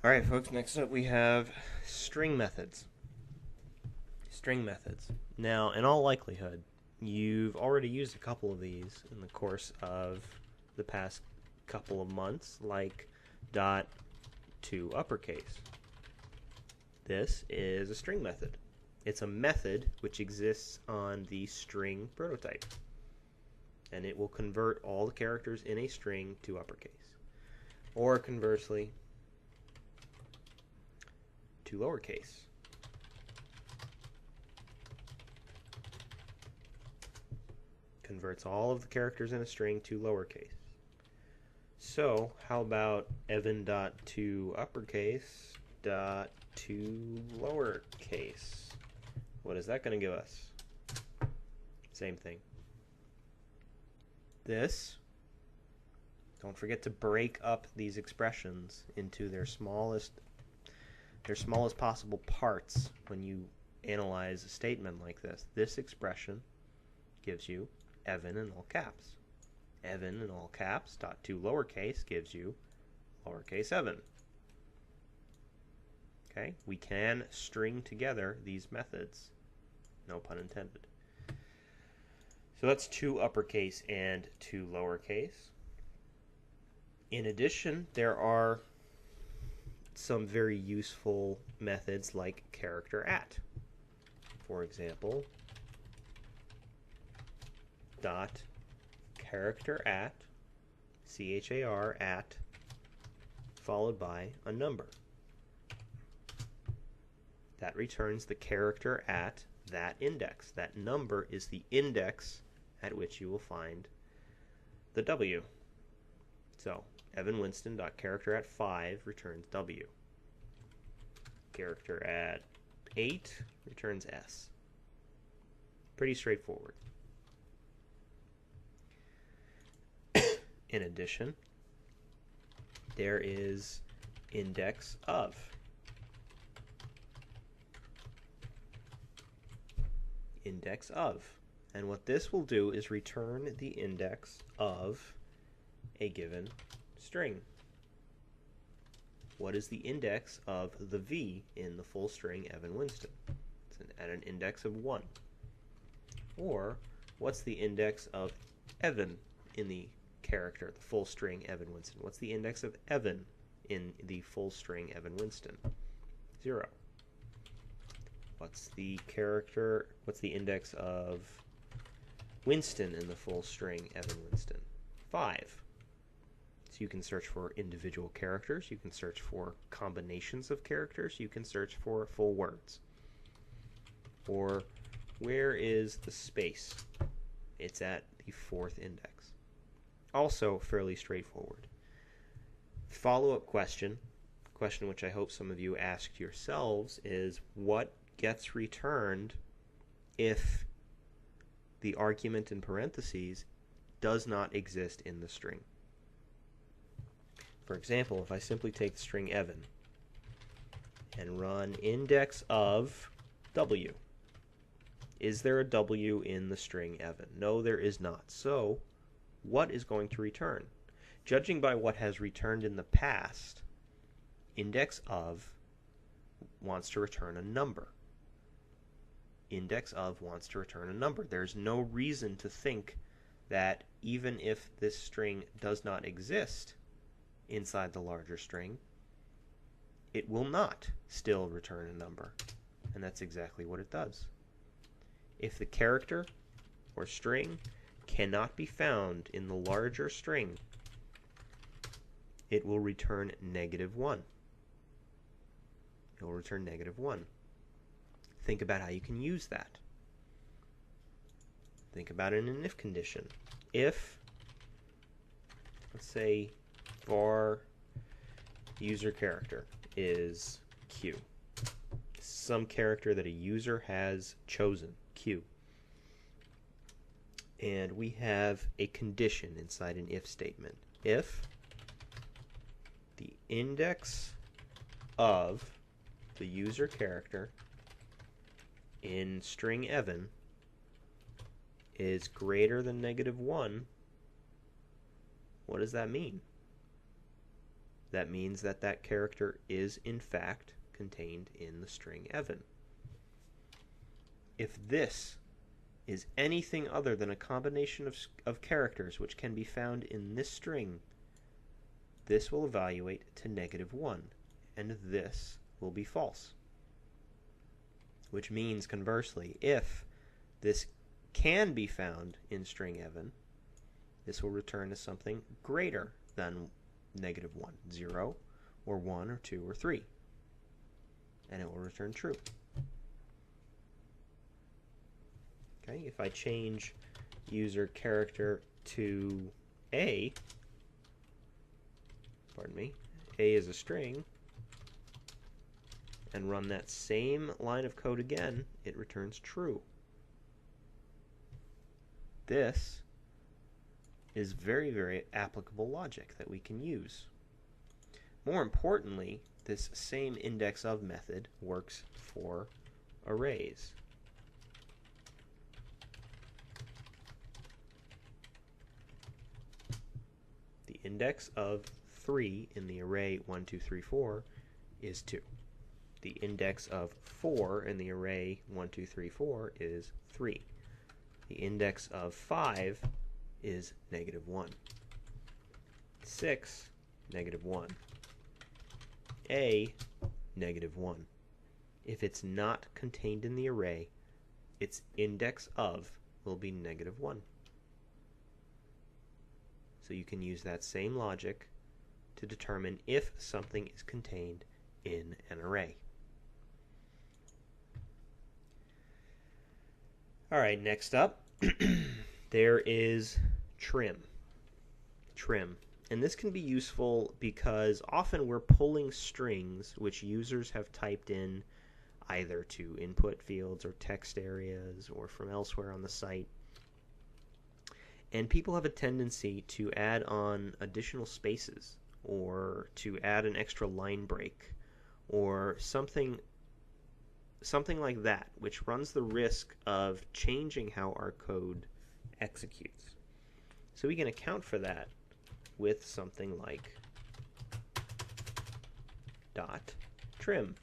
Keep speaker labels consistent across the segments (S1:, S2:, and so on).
S1: Alright folks, next up we have string methods. String methods. Now, in all likelihood, you've already used a couple of these in the course of the past couple of months, like dot to uppercase. This is a string method. It's a method which exists on the string prototype, and it will convert all the characters in a string to uppercase. Or conversely, to lowercase. Converts all of the characters in a string to lowercase. So how about Evan dot to uppercase dot to lowercase? What is that going to give us? Same thing. This, don't forget to break up these expressions into their smallest possible parts when you analyze a statement like this. This expression gives you Evan in all caps. Evan in all caps dot to lowercase gives you lowercase Evan. Okay, we can string together these methods, no pun intended. So that's to uppercase and to lowercase. In addition, there are some very useful methods like character at. For example, dot character at, char at, followed by a number. That returns the character at that index. That number is the index at which you will find the W. So Evan Winston dot character at 5 returns W. Character at 8 returns S. Pretty straightforward. In addition, there is index of. Index of. And what this will do is return the index of a given string. What is the index of the V in the full string Evan Winston? It's at an index of 1. Or what's the index of Evan in the character, the full string Evan Winston? What's the index of Evan in the full string Evan Winston? 0. What's the index of Winston in the full string Evan Winston? 5. So you can search for individual characters, you can search for combinations of characters, you can search for full words. Or where is the space? It's at the 4th index. Also fairly straightforward. Follow-up question which I hope some of you asked yourselves, is what gets returned if the argument in parentheses does not exist in the string? For example, if I simply take the string Evan and run index of W, is there a W in the string Evan? No, there is not. So what is going to return? Judging by what has returned in the past, index of wants to return a number. Index of wants to return a number. There's no reason to think that even if this string does not exist inside the larger string, it will not still return a number. And that's exactly what it does. If the character or string cannot be found in the larger string, it will return -1. It will return -1. Think about how you can use that. Think about it in an if condition. If, let's say, var user character is Q, some character that a user has chosen, Q, and we have a condition inside an if statement. If the index of the user character in string Evan is greater than -1, what does that mean? that means that that character is in fact contained in the string Evan. If this is anything other than a combination of characters which can be found in this string, this will evaluate to -1, and this will be false. Which means, conversely, if this can be found in string Evan, this will return as something greater than -1, 0, or 1, or 2, or 3. And it will return true. Okay, if I change user character to A, pardon me, A is a string, and run that same line of code again, it returns true. This is very, very applicable logic that we can use. More importantly, this same index of method works for arrays. The index of 3 in the array 1, 2, 3, 4 is 2. The index of 4 in the array 1, 2, 3, 4 is 3. The index of 5 is -1. 6, -1. A, -1. If it's not contained in the array, its index of will be -1. So you can use that same logic to determine if something is contained in an array. All right, next up, there is trim. Trim. And this can be useful because often we're pulling strings which users have typed in either to input fields or text areas or from elsewhere on the site. And people have a tendency to add on additional spaces or to add an extra line break or something like that, which runs the risk of changing how our code executes. So we can account for that with something like .trim,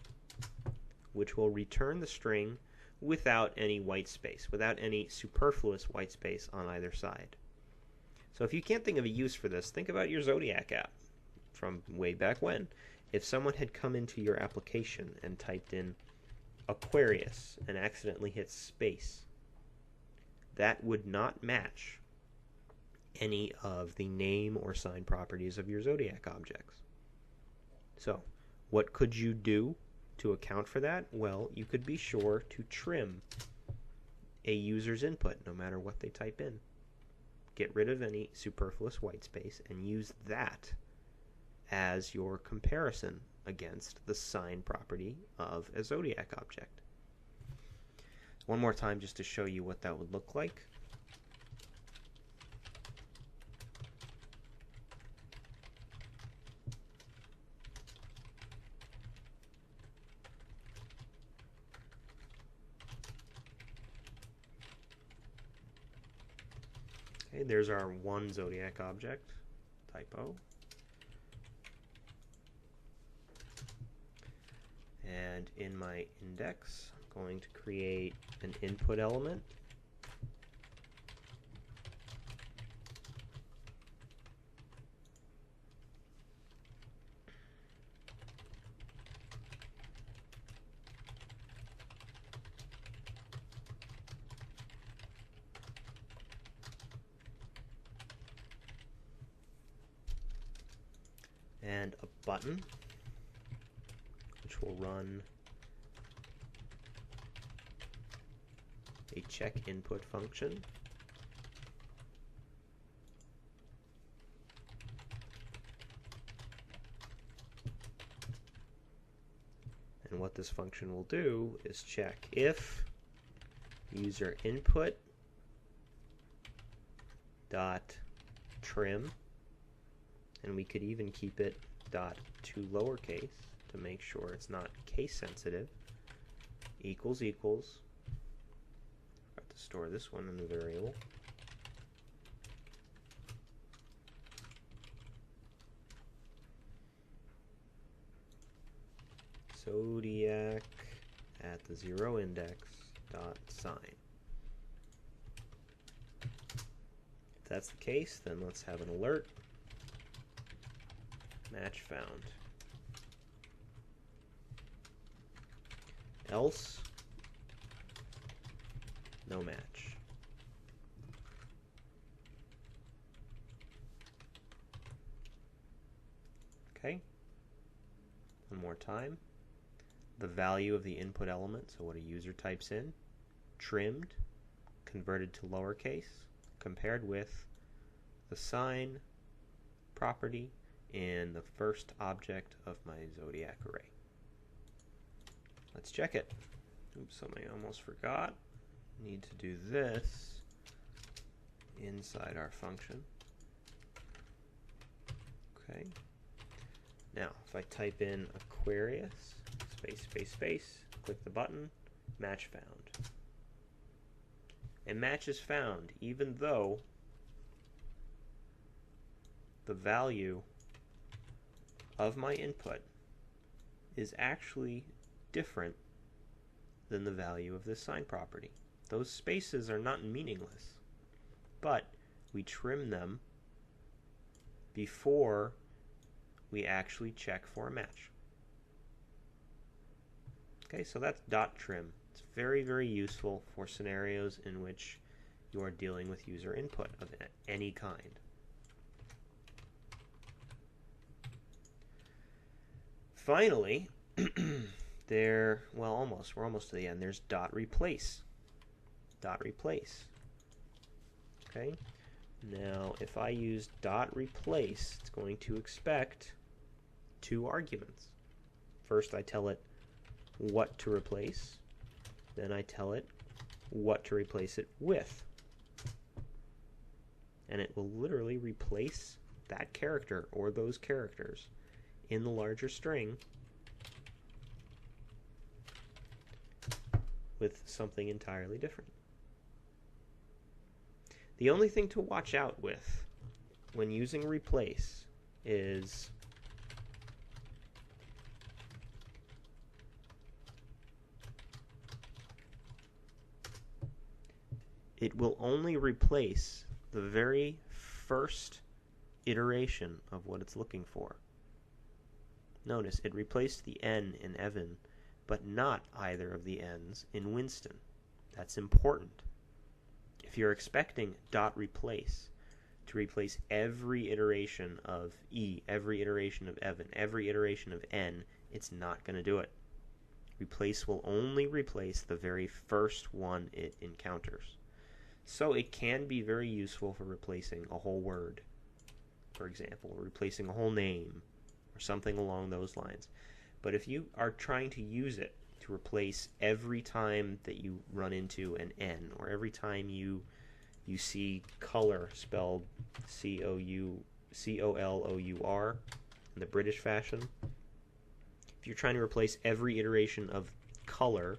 S1: which will return the string without any white space, without any superfluous white space on either side. So if you can't think of a use for this, think about your Zodiac app from way back when. If someone had come into your application and typed in Aquarius and accidentally hit space, that would not match any of the name or sign properties of your Zodiac objects. So, what could you do to account for that? Well, you could be sure to trim a user's input no matter what they type in. Get rid of any superfluous white space and use that as your comparison against the sign property of a Zodiac object. One more time just to show you what that would look like. Okay, there's our one Zodiac object, typo. And in my index, I'm going to create an input element. And a button, which will run a check input function. And what this function will do is check if user input dot trim, and we could even keep it dot to lowercase to make sure it's not case sensitive, equals equals, I have to store this one in the variable, zodiac at the 0 index dot sign. If that's the case, then let's have an alert. Match found. Else, no match. Okay. One more time. The value of the input element, so what a user types in, trimmed, converted to lowercase, compared with the sign property in the first object of my zodiac array. Let's check it. Oops, something I almost forgot. Need to do this inside our function. Okay. Now, if I type in Aquarius, space, space, space, click the button, match found. And match is found even though the value of my input is actually different than the value of this sign property. Those spaces are not meaningless, but we trim them before we actually check for a match. Okay, so that's dot trim. It's very, very useful for scenarios in which you are dealing with user input of any kind. Finally, we're almost to the end. There's dot replace. Dot replace. Okay. Now, if I use dot replace, it's going to expect 2 arguments. First, I tell it what to replace. Then I tell it what to replace it with. And it will literally replace that character or those characters in the larger string with something entirely different. The only thing to watch out with when using replace is it will only replace the very first iteration of what it's looking for. Notice it replaced the N in Evan, but not either of the N's in Winston. That's important. If you're expecting dot replace to replace every iteration of E, every iteration of Evan, every iteration of N, it's not going to do it. Replace will only replace the very first one it encounters. So it can be very useful for replacing a whole word, for example, or replacing a whole name, or something along those lines. But if you are trying to use it to replace every time that you run into an N, or every time you see color spelled C-O-L-O-U-R in the British fashion, if you're trying to replace every iteration of color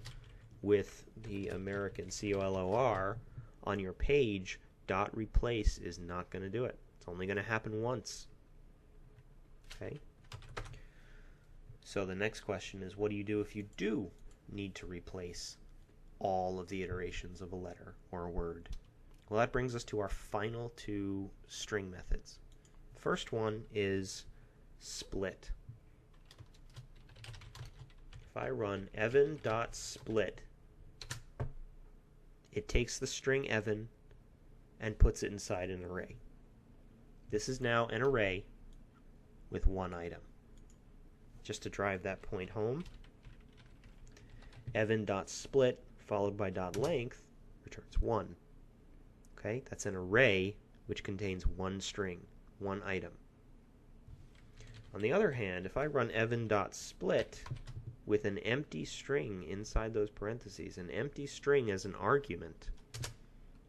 S1: with the American C-O-L-O-R on your page, dot replace is not going to do it. It's only going to happen once. Okay? So the next question is, what do you do if you do need to replace all of the iterations of a letter or a word? Well, that brings us to our final 2 string methods. First one is split. If I run evan.split, it takes the string Evan and puts it inside an array. This is now an array with 1 item. Just to drive that point home, evan.split followed by .length returns 1. Okay, that's an array which contains 1 string, 1 item. On the other hand, if I run evan.split with an empty string inside those parentheses, an empty string as an argument,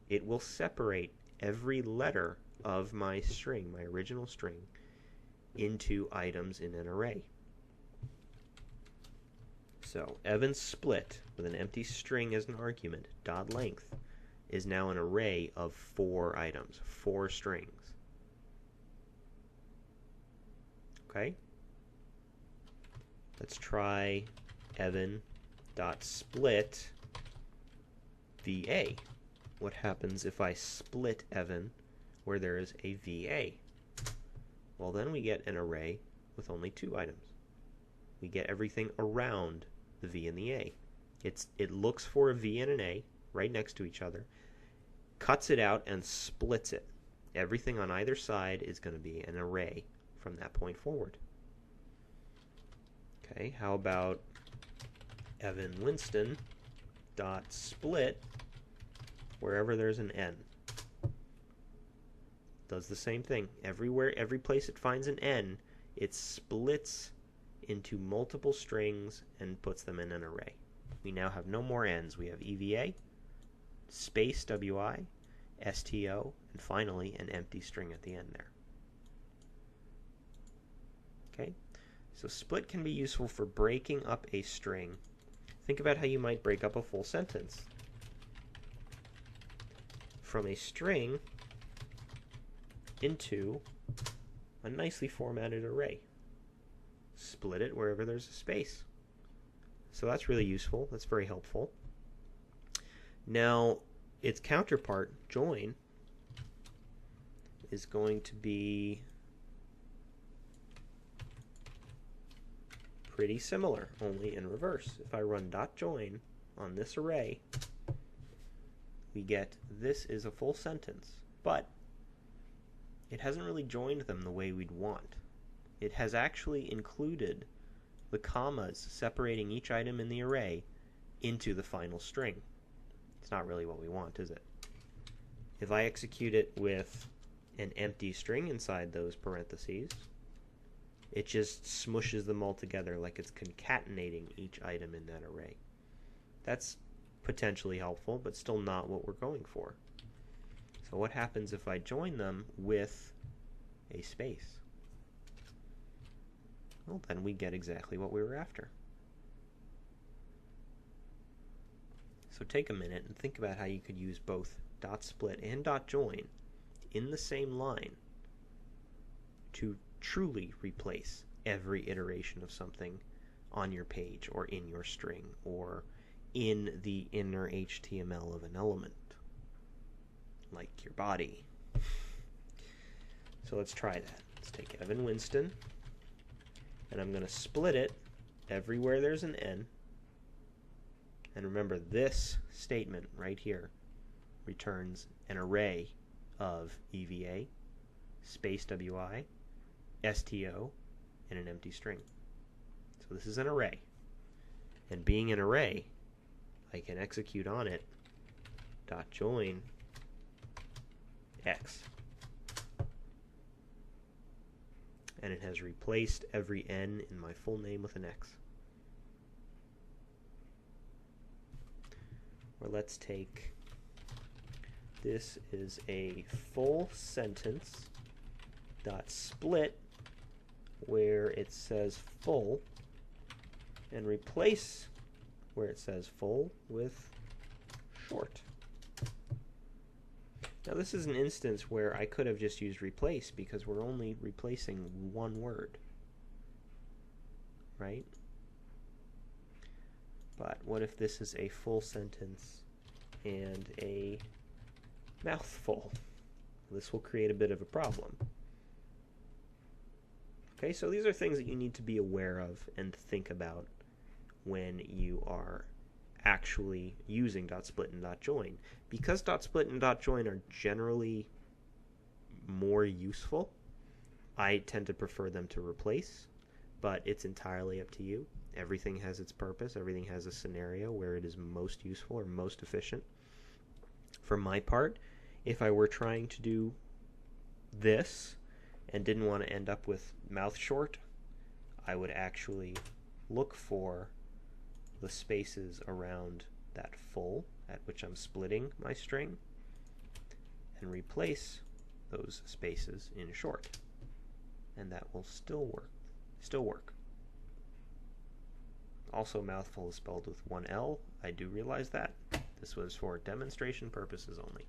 S1: it will separate every letter of my string, my original string, into items in an array. So Evan split with an empty string as an argument, .length, is now an array of 4 items, 4 strings. Okay? Let's try Evan dot split VA. What happens if I split Evan where there is a VA? Well, then we get an array with only 2 items. We get everything around the V and the A. It looks for a V and an A right next to each other, cuts it out, and splits it. Everything on either side is going to be an array from that point forward. Okay, how about Evan Winston dot split wherever there's an N? Does the same thing. Everywhere, every place it finds an N, it splits into multiple strings and puts them in an array. We now have no more N's. We have EVA, space WI, STO, and finally an empty string at the end there. Okay, so split can be useful for breaking up a string. Think about how you might break up a full sentence. From a string into a nicely formatted array. Split it wherever there's a space. So that's really useful. That's very helpful. Now, its counterpart, join, is going to be pretty similar, only in reverse. If I run .join on this array, we get this is a full sentence, but it hasn't really joined them the way we'd want. It has actually included the commas separating each item in the array into the final string. It's not really what we want, is it? If I execute it with an empty string inside those parentheses, it just smushes them all together like it's concatenating each item in that array. That's potentially helpful, but still not what we're going for. So what happens if I join them with a space? Well, then we get exactly what we were after. So take a minute and think about how you could use both .split and .join in the same line to truly replace every iteration of something on your page or in your string or in the inner HTML of an element, like your body. So let's try that. Let's take Evan Winston, and I'm going to split it everywhere there's an N. And remember, this statement right here returns an array of EVA, space WI, STO, and an empty string. So this is an array. And being an array, I can execute on it .join X. And it has replaced every N in my full name with an X. Or let's take, this is a full sentence .split where it says full, and replace where it says full with short. Now this is an instance where I could have just used replace because we're only replacing one word, right? But what if this is a full sentence and a mouthful? This will create a bit of a problem. Okay, so these are things that you need to be aware of and think about when you are actually using .split and .join. Because .split and .join are generally more useful, I tend to prefer them to replace, but it's entirely up to you. Everything has its purpose. Everything has a scenario where it is most useful or most efficient. For my part, if I were trying to do this and didn't want to end up with mouth short, I would actually look for the spaces around that full at which I'm splitting my string and replace those spaces in short. And that will still work. Also, mouthful is spelled with one L. I do realize that. This was for demonstration purposes only.